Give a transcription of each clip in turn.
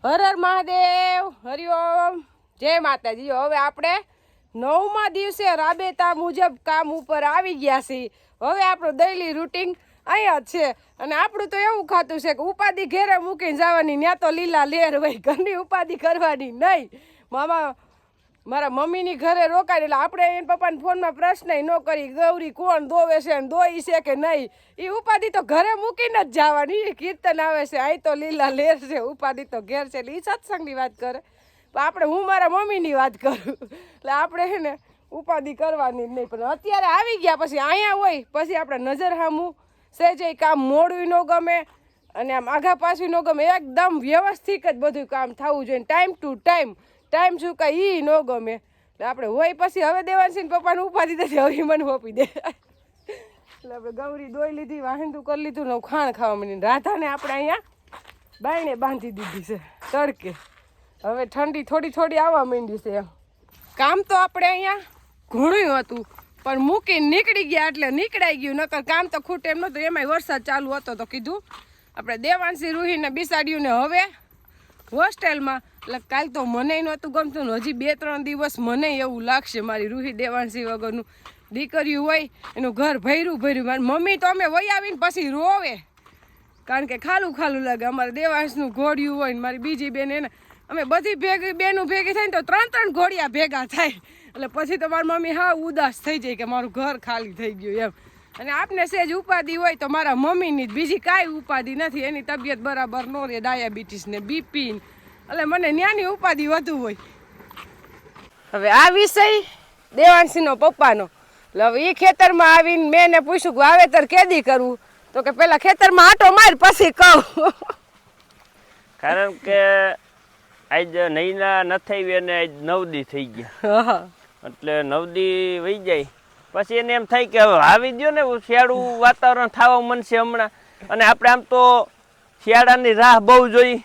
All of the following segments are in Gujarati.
હર હર મહાદેવ, હરિઓમ, જય માતાજી। હવે આપણે 9મા દિવસે રાબેતા મુજબ કામ ઉપર આવી ગયા છીએ। હવે આપણું ડેઈલી રૂટીન અહીંયા જ છે અને આપણું તો એવું ખાતું છે કે ઉપાધિ ઘેરે મૂકીને જવાની, ત્યાં તો લીલા લેર હોય, ઘરની ઉપાધિ કરવાની નહીં। મારા મમ્મીની ઘરે રોકાય એટલે આપણે એને પપ્પાને ફોનમાં પ્રશ્ન ન કરી ગૌરી કોણ દોવે છે ને દોઈ છે કે નહીં, એ ઉપાધિ તો ઘરે મૂકીને જ જવાની। કીર્તન આવે છે અહીં તો લીલા લેર છે, ઉપાધિ તો ઘેર છે, એટલે એ સત્સંગની વાત કરે, પણ આપણે હું મારા મમ્મીની વાત કરું, એટલે આપણે છે ને ઉપાધિ કરવાની જ નહીં। પણ અત્યારે આવી ગયા પછી અહીંયા હોય પછી આપણે નજર સામું સહેજે કામ મોડું ન ગમે અને આમ આઘા પાછું ન ગમે, એકદમ વ્યવસ્થિત જ બધું કામ થવું જોઈએ, ટાઈમ ટુ ટાઈમ। ટાઈમ શું કાંઈ એ ન ગમે એટલે આપણે હોય પછી હવે દેવાનસિંહ પપ્પાને ઉપાધિ નથી, હવે મને આપી દે, એટલે આપણે ગૌરી દોઈ લીધી, વાહિંદુ કરી લીધું ને ખાણ ખાવા માંડી। રાધાને આપણે અહીંયા બાયણે બાંધી દીધી છે તડકે, હવે ઠંડી થોડી થોડી આવવા માંડી છે એમ। કામ તો આપણે અહીંયા ઘણું હતું પણ મૂકીને નીકળી ગયા એટલે નીકળાઈ ગયું, નકર કામ તો ખૂટે એમ નહોતું, એમાંય વરસાદ ચાલુ હતો તો કીધું આપણે દેવાનસિંહ રૂહીને બિસાડ્યું ને હવે હોસ્ટેલમાં। એટલે કાલ તો મને નહોતું ગમતું ને હજી 2-3 દિવસ મને એવું લાગશે મારી રૂહી દેવાનસિંહ વગરનું, દીકરીઓ હોય એનું ઘર ભર્યું ભર્યું, મારી મમ્મી તો અમે વહી આવીને પછી રોવે, કારણ કે ખાલું ખાલું લાગે। અમારે દેવાંશનું ઘોડિયું હોય ને મારી બીજી બેન એને અમે બધી ભેગી બેનું ભેગી થાય ને તો 3-3 ઘોડિયા ભેગા થાય, એટલે પછી તો મારી મમ્મી હા ઉદાસ થઈ જાય કે મારું ઘર ખાલી થઈ ગયું એમ। અને આપને સેજ ઉપાધિ હોય તો મારા મમ્મીની જ, બીજી કાંઈ ઉપાધિ નથી, એની તબિયત બરાબર ન રહે, ડાયાબિટીસ ને બીપી, એટલે મને ન્યાની ઉપાધિ વધુ હોય। હવે આ વિષય દેવાંશીનો પપ્પાનો, એટલે હવે એ ખેતરમાં આવીને મેં એને પૂછ્યું કે વાવેતર કેદી કરવું, તો કે પેલા ખેતરમાં આટો માર પછી કહું, કારણ કે આજ નૈના નથી અને આજ 9 દી થઈ ગયા, એટલે 9 દી વહી જાય પછી એને એમ થાય કે હવે આવી ગયો ને શિયાળું વાતાવરણ થવા મનશે હમણાં, અને આપણે આમ તો શિયાળાની રાહ બહુ જોઈ,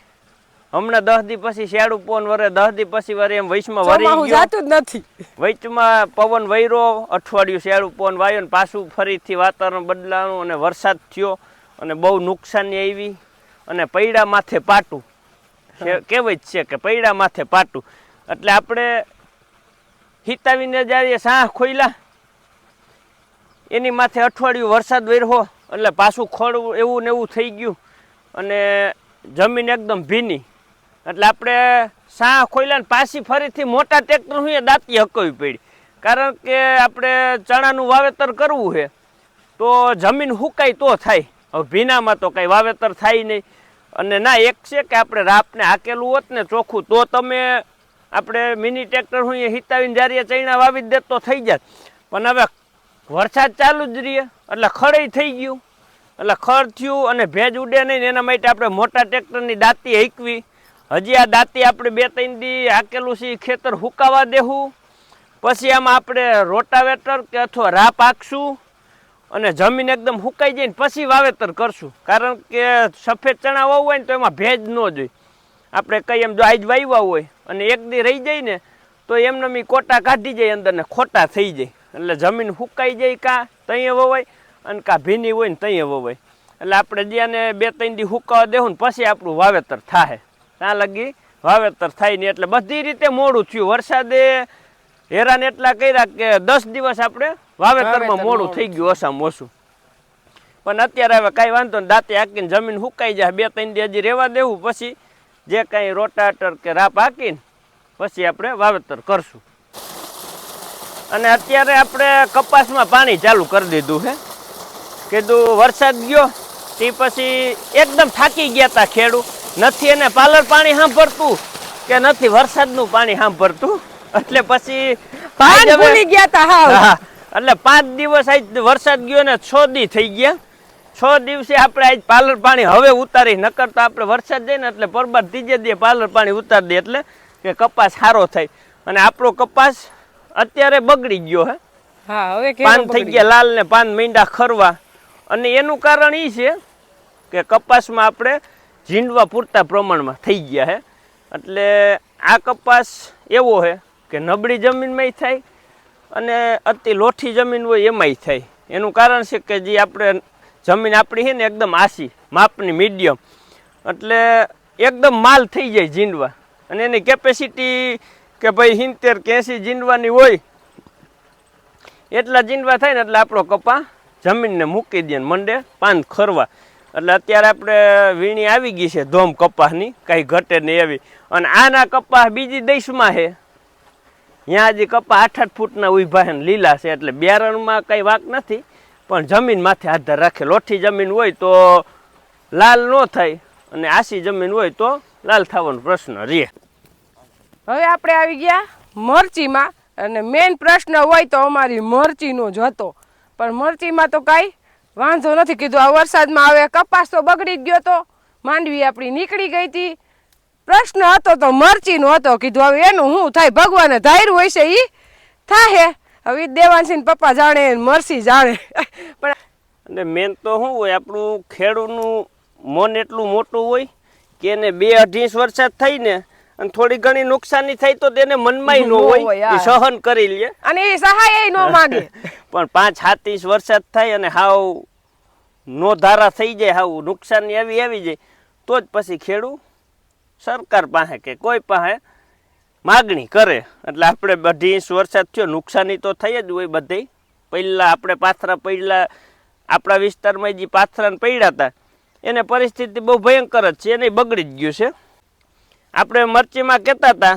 હમણાં 10 દી પછી શિયાળું પવન વરે, 10 દી પછી વરે, એમ વૈશમાં વરી જાતું જ નથી, વૈચમાં પવન વૈરો, અઠવાડિયું શિયાળું પવન વાયો ને પાછું ફરીથી વાતાવરણ બદલાણું અને વરસાદ થયો અને બહુ નુકસાની આવી અને પૈડા માથે પાટું કહેવત છે કે પૈડા માથે પાટું, એટલે આપણે હિતાવીને જઈએ સાહ ખોઈલા એની માથે અઠવાડિયું વરસાદ વર્યો એટલે પાછું ખોળવું એવું ને એવું થઈ ગયું અને જમીન એકદમ ભીની, એટલે આપણે સાહ ખોઈલા ને પાછી ફરીથી મોટા ટ્રેક્ટર હું દાંતી હકવી પડી, કારણ કે આપણે ચણાનું વાવેતર કરવું છે તો જમીન હુકાય તો થાય, હવે ભીનામાં તો કંઈ વાવેતર થાય નહીં। અને ના એક છે કે આપણે રાપને હાકેલું હોત ને ચોખ્ખું તો તમે આપણે મિની ટ્રેક્ટર હું હિતાવીને જારીએ ચણા વાવી દે તો થઈ જાય, પણ હવે વરસાદ ચાલુ જ રહીએ એટલે ખડઈ થઈ ગયું, એટલે ખડ થયું અને ભેજ ઉડે નહીં, એના માટે આપણે મોટા ટ્રેક્ટરની દાંતી હાંકવી। હજી આ દાંતી આપણે 2-3 દી હાકેલું છે ખેતર હુકાવા દેવું, પછી આમાં આપણે રોટાવેટર કે અથવા રાપ હાંકશું અને જમીન એકદમ હુકાઈ જાય ને પછી વાવેતર કરશું, કારણ કે સફેદ ચણા વાવવા હોય ને તો એમાં ભેજ ન જોઈએ, આપણે કઈ એમ જો આજ વાવ્યા હોય અને 1 દી રહી જાય ને તો એમને કોટા કાઢી જાય અંદર ને ખોટા થઈ જાય, એટલે જમીન હુકાઈ જાય કાં તઈએ વવાય અને કાં ભીની હોય ને તઈએ વવાય, એટલે આપણે જ્યાંને 2-3 દી હુકાવા દેવું ને પછી આપણું વાવેતર થાય, ત્યાં લગી વાવેતર થાય નહીં, એટલે બધી રીતે મોડું થયું। વરસાદે હેરાન એટલા કર્યા કે 10 દિવસ આપણે વાવેતરમાં મોડું થઈ ગયું ઓછામાં ઓછું, પણ અત્યારે હવે કાંઈ વાંધો ને દાંતે હાકીને જમીન હુકાઈ જાય, 2-3 દી હજી રહેવા દેવું, પછી જે કાંઈ રોટાટર કે રાપ હાકીને પછી આપણે વાવેતર કરશું। અને અત્યારે આપણે કપાસમાં પાણી ચાલુ કરી દીધું છે, કીધું વરસાદ ગયો તે પછી એકદમ થાકી ગયા હતા ખેડૂત, નથી એને પાલર પાણી સાંભળતું કે નથી વરસાદનું પાણી સાંભળતું, એટલે પછી ભૂલી ગયા હતા, એટલે 5 દિવસ આજ વરસાદ ગયો ને 6 દી થઈ ગયા, 6 દિવસે આપણે આજ પાલર પાણી હવે ઉતારી, નકર તો આપણે વરસાદ જાય ને એટલે પરબાર 3 દી પાલર પાણી ઉતારી દે એટલે કે કપાસ સારો થાય, અને આપણો કપાસ અત્યારે બગડી ગયો હે, પાન થઈ ગયા લાલ ને પાન મીંડા ખરવા, અને એનું કારણ એ છે કે કપાસમાં આપણે ઝીંડવા પૂરતા પ્રમાણમાં થઈ ગયા હે, એટલે આ કપાસ એવો છે કે નબળી જમીનમાં થાય અને અતિ લોઠી જમીન હોય એમાંય થાય, એનું કારણ છે કે જે આપણે જમીન આપણી છે ને એકદમ આછી માપની મીડિયમ, એટલે એકદમ માલ થઈ જાય જીંડવા, અને એની કેપેસિટી કે ભાઈ 70 કે 80 જીંડવાની હોય, એટલા જીંડવા થાય ને એટલે આપણો કપા જમીનને મૂકી દે ને મંડે પાન ખરવા. એટલે અત્યારે આપણે વીણી આવી ગઈ છે ધોમ કપાસની, કાંઈ ઘટે નહીં એવી. અને આના કપાસ બીજી દેશમાં છે, ત્યાં હજી કપા 8-8 ફૂટના ઉભા છે ને લીલા છે, એટલે બિયારણમાં કંઈ વાંક નથી, પણ જમીન માથે આધાર રાખે. લોઠી જમીન હોય તો લાલ ન થાય, અને આસી જમીન હોય તો લાલ થવાનો પ્રશ્ન રહે. હવે આપણે આવી ગયા મરચીમાં, અને મેઇન પ્રશ્ન હોય તો અમારી મરચીનો જ હતો, પણ મરચીમાં તો કાંઈ વાંધો નથી. કીધું આ વરસાદમાં હવે કપાસ તો બગડી જ ગયો, તો માંડવી આપણી નીકળી ગઈ હતી. પ્રશ્ન હતો તો મરચીનો હતો. કીધું હવે એનું શું થાય, ભગવાને ધાર્યું હોય છે એ થાય. હવે દેવાંશી પપ્પા જાણે, મરસી જાણે. પણ અને મેન તો શું હોય, આપણું ખેડૂતનું મન એટલું મોટું હોય કે એને 2-2.5 વરસાદ થઈ ને અને થોડી ઘણી નુકસાની થઈ તો તેને મનમાંય ન હોય, એ સહન કરી લે, અને એ સહાય ન માંગે. પણ 5-7 ઇંચ વરસાદ થાય અને હાવ નો ધારા થઈ જાય, હાવ નુકસાની આવી જાય, તો જ પછી ખેડૂત સરકાર પાસે કે કોઈ પાસે માગણી કરે. એટલે આપણે 2.5 ઇંચ વરસાદ થયો, નુકસાની તો થઈ જ હોય બધી. પહેલાં આપણે પાથરા પડ્યા, આપણા વિસ્તારમાં જે પાથરાને પડ્યા હતા એને પરિસ્થિતિ બહુ ભયંકર જ છે, એને બગડી જ ગયું છે. આપણે મરચીમાં કહેતા હતા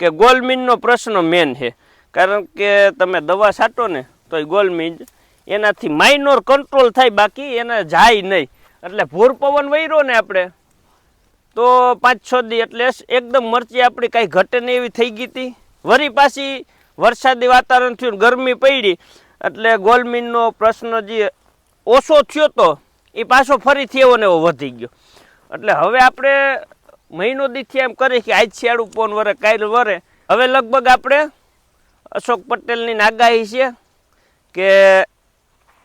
કે ગોલમીનનો પ્રશ્ન મેન છે, કારણ કે તમે દવા છાંટો ને તો એ ગોલમીન એનાથી માઇનોર કંટ્રોલ થાય, બાકી એને જાય નહીં. એટલે ભૂર પવન વૈરો ને આપણે તો 5-6 દી એટલે એકદમ મરચી આપણી કાંઈ ઘટે નહીં એવી થઈ ગઈ હતી. વળી પાછી વરસાદી વાતાવરણ થયું, ગરમી પડી, એટલે ગોલમીનનો પ્રશ્ન જે ઓછો થયો તો એ પાછો ફરીથી એવો ને એવો વધી ગયો. એટલે હવે આપણે મહિનો દીથી એમ કરીએ કે આજ શિયાળું પવન વરે, કાલ વરે. હવે લગભગ આપણે અશોક પટેલની આગાહી છે કે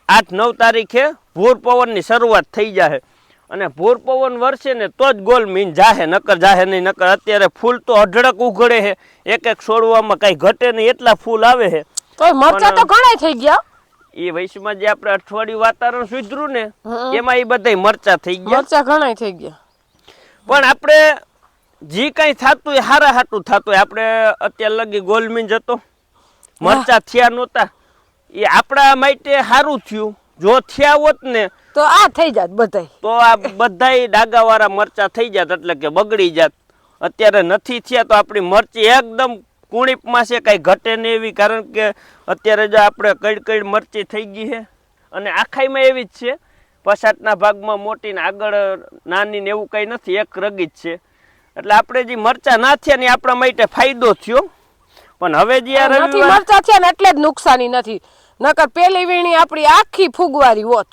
8-9 તારીખે ભૂર પવનની શરૂઆત થઈ જાય, અને ભૂર પવન વરસે ને તો જ ગોલમીન જાહે, નકર જાહે નહીં. નકર અત્યારે ફૂલ તો અઢળક ઉઘડે છે, એક છોડવામાં કાંઈ ઘટે નહીં એટલા ફૂલ આવે છે. તો મરચા તો ઘણા થઈ ગયા. એ વયસમાં જે આપણે અઠવાડિયું વાતાવરણ સુધર્યું ને એમાં એ બધા મરચા થઈ ગયા, મરચા ઘણા થઈ ગયા. પણ આપણે જે કઈ થતું એ હારા હાટું થતું. આપણે અત્યાર લગી ગોલમીન જતો, મરચા થયા નહોતા, એ આપણા માટે સારું થયું. જો થયા હોત ને તો આ થઈ જાત બધાય, તો આ બધાય ડાગાવાળા મરચા થઈ જાત, એટલે કે બગડી જાત. અત્યારે નથી થયા તો આપણી મરચી એકદમ કુણીપમાં છે, કાંઈ ઘટે નહીં એવી. કારણ કે અત્યારે જો આપણે કઈ મરચી થઈ ગઈ છે, અને આખાઈમાં એવી જ છે, પછાટના ભાગમાં મોટી ને આગળ નાની ને એવું કંઈ નથી, એક રગી જ છે. એટલે આપણે જે મરચા ના થયા ને આપણા માટે ફાયદો થયો. પણ હવે જે મરચા થયા ને એટલે જ નુકસાની નથી, નકર પેલી વીણી આપણી આખી ફૂગવારી હોત.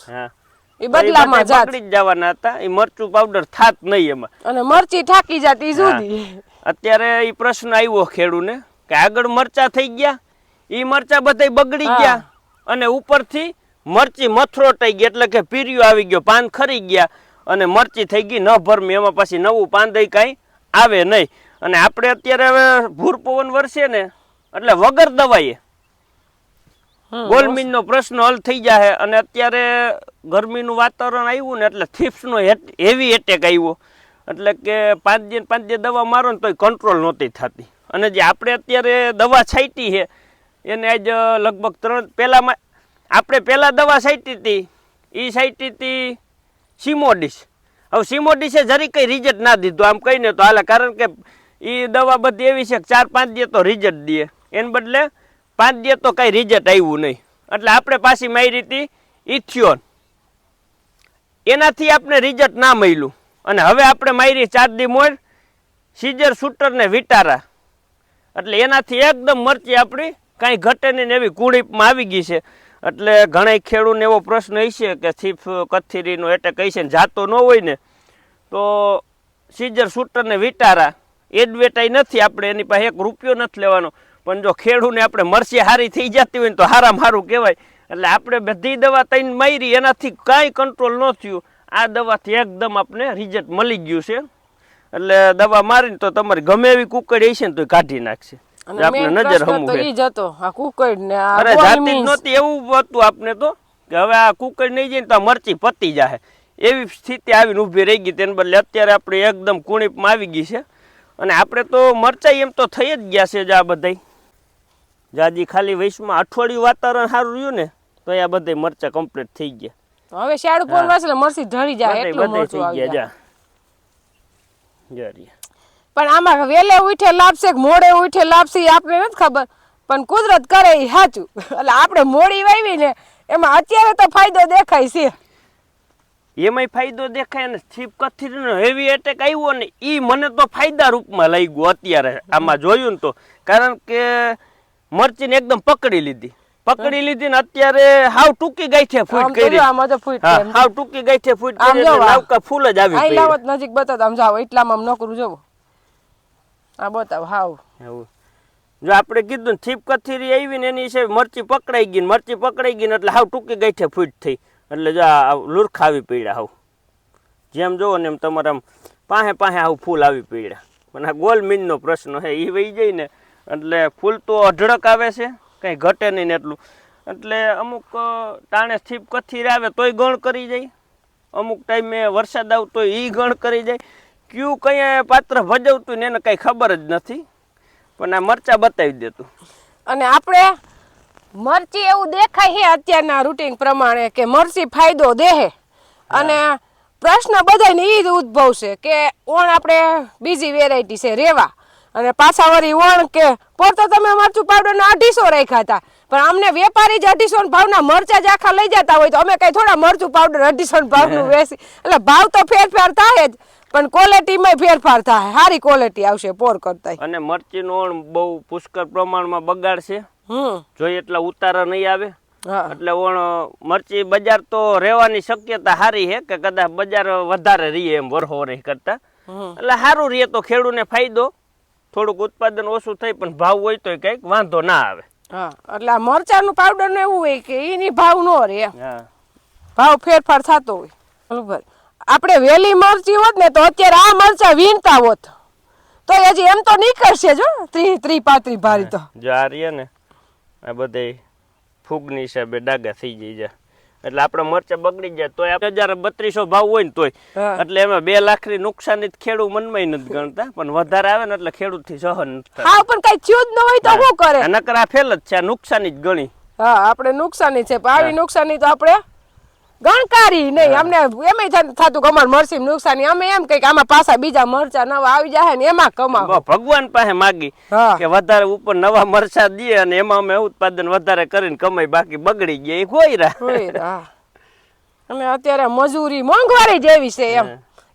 એ બદલામાં જાત પકડી જ જવાના હતા, એ મરચું પાવડર થાત નહીં એમાં, અને મરચી ઠાકી જાતી જુદી. અત્યારે એ પ્રશ્ન આવ્યો ખેડૂને કે આગળ મરચા થઈ ગયા, એ મરચા બધા બગડી ગયા, અને ઉપરથી મરચી મથરોટાઈ ગઈ, એટલે કે પીરિયો આવી ગયો, પાન ખરી ગયા, અને મરચી થઈ ગઈ ન ભરમી. એમાં પછી નવું પાન દઈ કાંઈ આવે નહીં. અને આપણે અત્યારે હવે ભૂર પવન વરસે ને એટલે વગર દવાએ ગોલમીનનો પ્રશ્ન હલ થઈ જાય. અને અત્યારે ગરમીનું વાતાવરણ આવ્યું ને એટલે થીપ્સનો હેવી એટેક આવ્યો, એટલે કે 5 દી દવા મારો ને તોય કંટ્રોલ નહોતી થતી. અને જે આપણે અત્યારે દવા છાંટી છે એને આજ લગભગ 3 પહેલામાં આપણે પહેલાં દવા છાંટી હતી, એ છાંટી હતી સિમોડિસ. હવે સિમોડિસે જરી કંઈ રિઝલ્ટ ના દીધું આમ કહીને તો હાલે, કારણ કે એ દવા બધી એવી છે કે 4-5 દી તો રિઝલ્ટ દે, એને બદલે 5 દી તો કાંઈ રિઝલ્ટ આવ્યું નહીં. એટલે આપણે પાછી મારી હતી ઇથિયોન, એનાથી આપણે રિઝલ્ટ ના મળ્યું. અને હવે આપણે મારી 4 દી મોર સીઝર શૂટર ને વિટારા, એટલે એનાથી એકદમ મરચી આપણી કાંઈ ઘટે નહીં એવી કુણીપમાં આવી ગઈ છે. એટલે ઘણા ખેડૂતને એવો પ્રશ્ન હશે કે થીપ કથીરીનો એટેક હશે ને જાતો ન હોય ને તો સીઝર શૂટર ને વિટારા એડવેટાઈ નથી, આપણે એની પાસે 1 રૂપિયો નથી લેવાનો. પણ જો ખેડૂને આપણે મરચી હારી થઈ જતી હોય ને તો હારામાં હારું કહેવાય. એટલે આપણે બધી દવા 3 મારી, એનાથી કાંઈ કંટ્રોલ ન થયું. આ દવાથી એકદમ આપણે રિઝલ્ટ મળી ગયું છે. એટલે દવા મારીને તો તમારી ગમે એવી કુકડી હશે ને તો કાઢી નાખશે. આપણે નજર હમું છે. અરે જાતી જ નહોતી એવું હતું આપને તો, કે હવે આ કુકડી નહીં જાય ને તો મરચી પતી જાય. એવી સ્થિતિ આવીને ઊભી રહી ગઈ. તેને બદલે અત્યારે આપણે એકદમ કુણીપમાં આવી ગઈ છે. અને આપણે તો મરચાઈ એમ તો થઈ જ ગયા છે. આ બધાય જાજી ખાલી વયસમાં અઠવાડિયું વાતાવરણ સારું રહ્યું ને તો આ બધા મરચા કમ્પ્લીટ થઈ ગયા. હવે શિયાળુ પોર વાસલે મરચી ઢળી જાય એટલું મરચું થઈ આવી ગયા. જાય. પણ આમાં વેલે ઉઠે લાપશે કે મોડે ઉઠે લાપશે એ આપણે નથી ખબર, પણ કુદરત કરે એ સાચું. એટલે આપણે મોડી વાવી ને એમાં અત્યારે તો ફાયદો દેખાય છે. એમાંય ફાયદો દેખાય ને છીપ કથીરીનો હેવી એટેક આવ્યો ને એ મને તો ફાયદા રૂપમાં લઈ ગયો અત્યારે આમાં જોયું ને તો. કારણ કે મરચીને એકદમ પકડી લીધી ને અત્યારે હાવ ટૂંકી ગાંઠે ફૂટ કરી. હાવ ટૂંકી ગાંઠે ફૂટ કરી નાવકા ફૂલ જ આવી આઈ લાવત નજીક બતાવો આમ જાવ એટલામાં આમ નકરું જોવો આ બતાવ હાવ. જો આપણે કીધું છીપ કથીરી આવી ને એની છે મરચી પકડાઈ ગઈ ને એટલે હાવ ટૂંકી ગાંઠે ફૂટ થઈ. એટલે જો આ લુરખા આવી પડ્યા હાવ. જેમ જોવો ને એમ તમારે આમ પાસે હાવ ફૂલ આવી પડ્યા. પણ આ ગોલ મીનનો પ્રશ્ન છે એ વહી જાય ને એટલે ફૂલ તો અઢળક આવે છે, કંઈ ઘટે નહીં ને એટલું. એટલે અમુક ટાણે છીપ કથીરી આવે તોય ગણ કરી જાય, અમુક ટાઈમે વરસાદ આવતો હોય એ ગણ કરી જાય. કયું કઈ પાત્ર ભજવતું ને એને કઈ ખબર જ નથી, પણ આ મરચા બતાવી દેતું. અને આપણે મરચી એવું દેખાય છે અત્યારના રૂટીન પ્રમાણે કે મરચી ફાયદો દેહે. અને પ્રશ્ન બધાને એ જ ઉદ્ભવશે કે ઓણ આપણે બીજી વેરાયટી છે રેવા અને પાછા વળી ઓણ કે પોર તો તમે મરચું પાવડરના 250 રાખ્યા હતા, પણ અમને વેપારી જ 250 ભાવના મરચા જ આખા લઈ જતા હોય તો અમે કઈ થોડા મરચું પાવડર 250 ભાવનું વેચી. એટલે ભાવ તો ફેરફાર થાય જ પણ ક્વોલિટીમાં ફેરફાર થાય, સારી ક્વોલિટી આવશે પોર કરતા. અને મરચીનો બહુ પુષ્કળ પ્રમાણમાં બગાડશે, જોઈએ એટલા ઉતારા નહીં આવે. એટલે ઓણ મરચી બજાર તો રહેવાની શક્યતા સારી છે કે કદાચ બજાર વધારે રહીએ એમ વરહો રહી કરતા. એટલે સારું રહીએ તો ખેડૂતને ફાયદો, થોડુંક ઉત્પાદન ઓછું થાય પણ ભાવ હોય તો કઈક વાંધો ના આવે. એટલે આ મરચાનું પાવડર નું એવું હોય કે એની ભાવ નો રહે, ભાવ ફેરફાર થતો હોય. બરોબર. આપણે વેલી મરચી હોત ને તો અત્યારે આ મરચા વીણતા હોત તો હજી એમ તો નીકળશે જો 30-35 ભારી તો. જો આ રહીએ ને આ બધા ફૂગની હિસાબે ડાગા થઈ જાય. એટલે આપણે મરચા બગડી જાય તો 1200 ભાવ હોય ને તોય એટલે એમાં 2 લાખની નુકસાની ખેડૂત મનમાં નથી ગણતા, પણ વધારે આવે ને એટલે ખેડૂત થી સહન હા પણ કઈ થયું જ ન હોય તો શું કરે? નકર આ ફેલ જ છે, નુકસાની જ ગણી. હા આપણે નુકસાની છે, પણ આવી નુકસાની તો આપણે ગણકારી નહીં. અમને એમ થતું કે અમારે મરચી નુકસાની, અમે એમ કઈક આમાં પાછા બીજા મરચા નવા આવી જાય ને એમાં કમાવ. ભગવાન પાસે માગી કે વધારે ઉપર નવા મરચા દે અને એમાં અમે ઉત્પાદન વધારે કરીને કમાઈ, બાકી બગડી ગયા એ કોઈ રહ્યા. અને અત્યારે મજૂરી મોંઘવારી જેવી છે એમ,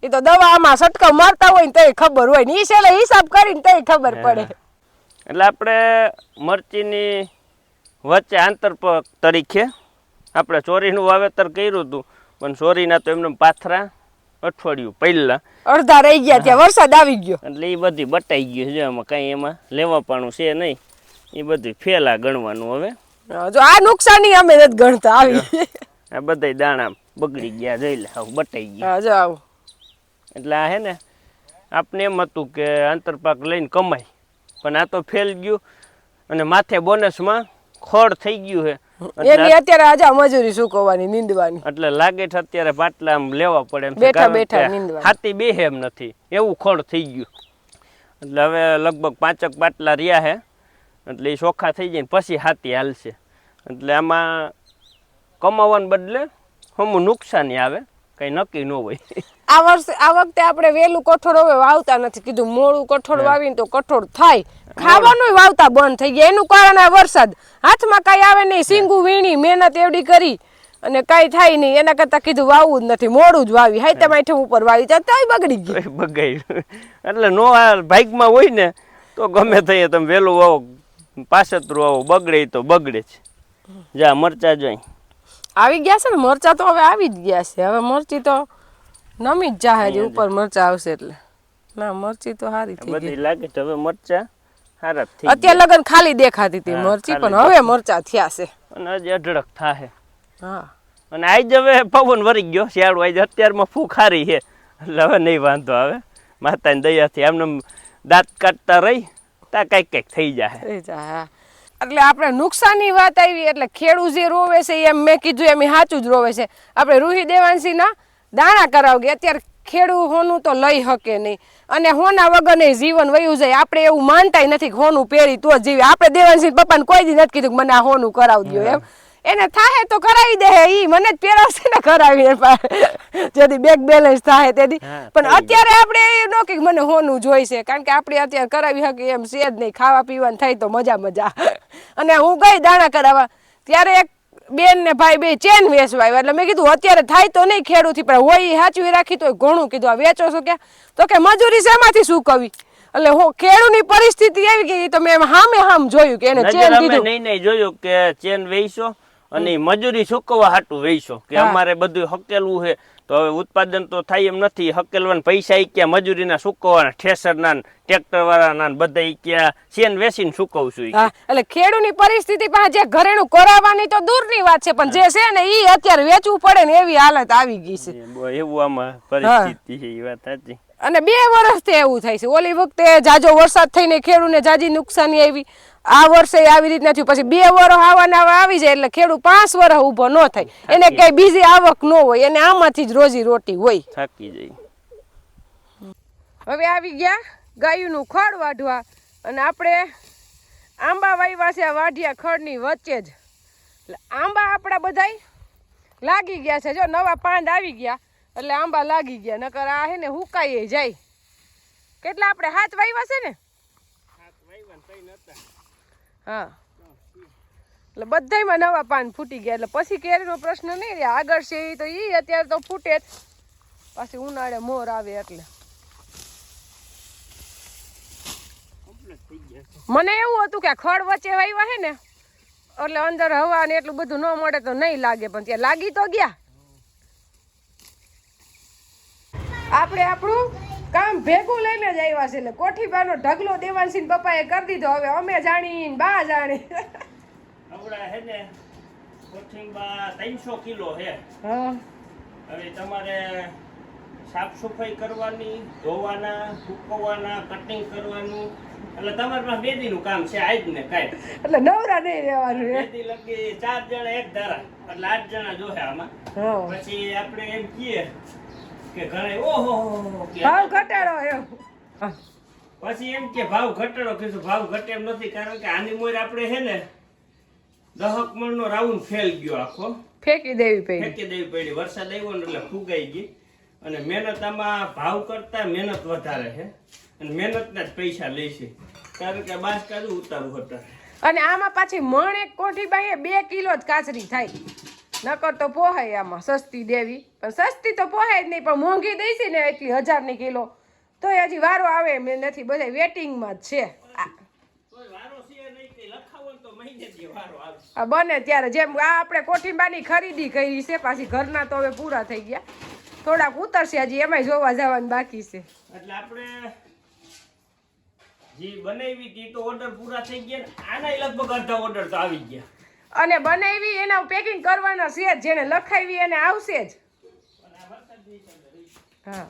એ તો દવા આમાં છટકાવ મારતા હોય ને તોય ખબર હોય ને, ઈ હિસાબ કરીને તોય ખબર પડે. એટલે આપણે મરચીની વચ્ચે આંતરપક તરીકે આપણે ચોરીનું વાવેતર કર્યું હતું, પણ ચોરીના તો એમને પાથરા અઠવાડિયું પહેલા અડધા રહી ગયા ત્યાં વરસાદ આવી ગયો એટલે એ બધી બટાઈ ગયું છે. એમાં કઈ એમાં લેવાપાણું છે નહીં, એ બધું ફેલા ગણવાનું. હવે જો આ નુકસાની અમે નથી ગણતા આવી, આ બધા દાણા બગડી ગયા જઈ લે બટાઈ ગયા. જો આવું એટલે આ હે ને આપણે એમ હતું કે આંતરપાક લઈને કમાય, પણ આ તો ફેલ ગયું અને માથે બોનસમાં ખોડ થઈ ગયું છે. એની અત્યારે આજા મજૂરી સુકવવાની નીંદવાની, એટલે લાગે છે અત્યારે પાટલા આમ લેવા પડે એમ, બેઠા બેઠા નીંદવાની હાથી બેહે એમ નથી એવું ખોડ થઈ ગયું. એટલે હવે લગભગ 5 પાટલા રહ્યા છે, એટલે એ ચોખ્ખા થઈ જાય પછી હાથી હાલશે. એટલે આમાં કમાવાને બદલે હમું નુકસાની આવે, કઈ નક્કી ન હોય. આ વખતે આપણે વેલું કઠોળ હવે વાવતા નથી, કીધું મોડું કઠોળ વાવીને તો કઠોળ થાય, ખાવાનું વાવતા બંધ થઈ ગયા. એનું કારણ આ વરસાદ, હાથમાં કઈ આવે નહીં, સિંગું વીણી મહેનત એવડી કરી અને કઈ થાય નહીં, એના કરતા કીધું વાવવું જ નથી, મોડું જ વાવી, હાઈતમ આઠમ ઉપર વાવી તો બગડી ગયું બગાડ્યું. એટલે નો ભાગમાં હોય ને તો ગમે થઈ તમે વેલું વાવો પાછતરું વાવો, બગડે તો બગડે છે. જા મરચા જોઈ આવી ગયા છે ને, મરચા તો હવે આવી જ ગયા છે. હવે મરચી તો નમી જ જાહે ઉપર મરચા આવશે એટલે. ના મરચી તો સારી થઈ ગઈ લાગે છે. હવે મરચા સારા થઈ અત્યારે લગન ખાલી દેખાતી હતી મરચી, પણ હવે મરચા થયા છે અને હજી અઢળક થાહે. હા અને આજ હવે પવન વરી ગયો, શિયાળો આજ અત્યારમાં ફૂક હારી છે એટલે હવે નહીં વાંધો આવે. માતાની દયાથી આમને દાંત કાઢતા રહી તા કઈક થઈ જાય. એટલે આપણે નુકસાનની વાત આવી એટલે ખેડૂત જે રોવે છે એમ મેં કીધું એમ સાચું જ રોવે છે. આપણે રૂહી દેવાંશીના દાણા કરાવગે. અત્યારે ખેડૂત હોનું તો લઈ શકે નહીં, અને હોના વગર જીવન વયું જાય. આપણે એવું માનતા નથી કે હોનું પહેરી તો જ જીવે. આપણે દેવાંશી પપ્પાને કોઈ દી નથી કીધું કે મને આ હોનું કરાવી દો એમ. એને થાય તો કરાવી દે, ઈ મને જ પહેરાવશે ને કરાવી જેથી બેંક બેલેન્સ થાય તેથી. પણ અત્યારે આપણે ન કે મને હોનું જોઈશે, કારણ કે આપણે અત્યારે કરાવી શકીએ એમ છે જ નહીં. ખાવા પીવાનું થાય તો મજા મજા. અને હું ગઈ દાણા કરાવવા, ત્યારે એક બેન ને ભાઈ બે ચેન વેચવા આવ્યા. એટલે મેં કીધું અત્યારે થાય તો નહીં ખેડૂતથી, પણ હોય સાચવી રાખી તો ઘણું. કીધું આ વેચો છો ક્યાં? તો કે મજૂરી શેમાંથી શું કવી. એટલે ખેડૂતની પરિસ્થિતિ આવી ગઈ તો મેં હામ જોયું કે એને ચેન કીધું. નહીં જોયું કે ચેન વેચો અને મજૂરી ચૂકવવા હાટું વેચો કે અમારે બધું હકેલવું છે. તો હવે ઉત્પાદન તો થાય એમ નથી. હકેલવાના પૈસા ક્યાં મજૂરીના ચૂકવવાના, ઠેસરના ટ્રેક્ટર વાળાના બધા ક્યાં ચેન વેચીને ચૂકવશું. એટલે ખેડૂતની પરિસ્થિતિ પાસે જે ઘરેણું કરાવવાની તો દૂરની વાત છે, પણ જે છે ને ઈ અત્યારે વેચવું પડે ને એવી હાલત આવી ગઈ છે. એવું આમાં પરિસ્થિતિ છે, એ વાત સાચી. અને 2 વર્ષથી એવું થાય છે. ઓલી વખતે જાજો વરસાદ થઈને ખેડૂતને જાજી નુકસાની આવી. આ વર્ષે આવી રીતના થયું. પછી 2 વર્ષ આવાના આવી જાય એટલે ખેડૂત 5 વર્ષ ઊભો ન થાય. એને કઈ બીજી આવક ન હોય, એને આમાંથી જ રોજી રોટી હોય. થાકી જાય. હવે આવી ગયા ગાયુંનું ખડ વાઢવા, અને આપણે આંબા વાવ્યા છે વાઢિયા ખડની વચ્ચે જ. એટલે આંબા આપણા બધાય લાગી ગયા છે. જો નવા પાંદ આવી ગયા એટલે આંબા લાગી ગયા. નકર આ હે ને હુકાઈ જાય. કેટલા આપણે 7 વાવ્યા છે ને? હા, એટલે બધાયમાં નવા પાન ફૂટી ગયા. એટલે પછી કેરીનો પ્રશ્ન નહીં રહે. આગળ છે તો ઈ અત્યારે તો ફૂટે જ, પાછી ઉનાળે મોર આવે એટલે. મને એવું હતું કે ખડ વચ્ચે વાવ્યા છે ને એટલે અંદર હવા ને એટલું બધું ન મળે તો નહીં લાગે, પણ ત્યાં લાગી તો ગયા. આપણે આપણું કામ ભેગું લઈને જ આવ્યા છે. એટલે કોઠીબાનો ઢગલો દેવાંશી પપ્પાએ કરી દીધો. હવે અમે જાણી બા જાણી. આપડા હે ને કોઠીબા 300 કિલો હે. હા, હવે તમારે સાફ સફાઈ કરવાની, ધોવાના, સૂકવવાના, કટિંગ કરવાનું, એટલે તમારે પાસે 2 દીનું કામ છે આજ ને કાલ. એટલે નવરા નહીં રહેવાનું. 2 દી લગી 4 જણા એક ધારા, એટલે 8 જણા જોહે આમાં. પછી આપણે એમ કહીએ કે ઘરે ઓહો ભાવ ઘટાડો એમ. પછી એમ કે ભાવ ઘટાડો. કીધું ભાવ ઘટે એમ નથી, કારણ કે આની મોર આપણે હે ને 10 મણનો રાઉન્ડ ફેલ ગયો આખો. ફેંકી દેવી પડી. વરસાદ આવ્યો ને એટલે ફૂગાઈ ગઈ. અને મહેનત આમાં ભાવ કરતા મહેનત વધારે છે, અને મહેનતના જ પૈસા લે છે, કારણ કે બાસ કાઢું ઉતારું હતા. અને આમાં પાછી મણ એક કોઠીબાઈએ 2 કિલો જ કાચરી થાય. નકર તો પોહાય આમાં સસ્તી દેવી, પણ સસ્તી તો પોહાય જ નહીં, પણ મોંઘી દઈ છે ને એટલી 1000ની કિલો તો હજી વારો આવે એમ નથી. બધા વેટિંગમાં જ છે. બને ત્યારે જેમ આ આપણે કોઠીબાની ખરીદી કરી છે, પાછી ઘરના તો હવે પૂરા થઈ ગયા. થોડાક ઉતરશે હજી, એમાંય જોવા જવાનું બાકી છે. એટલે આપણે જે બનાવી હતી તો ઓર્ડર પૂરા થઈ ગયા. આના લગભગ અડધા ઓર્ડર તો આવી ગયા. અને બનાવી એના પેકિંગ કરવાના છે જ. જેને લખાવી એને આવશે જ. હા.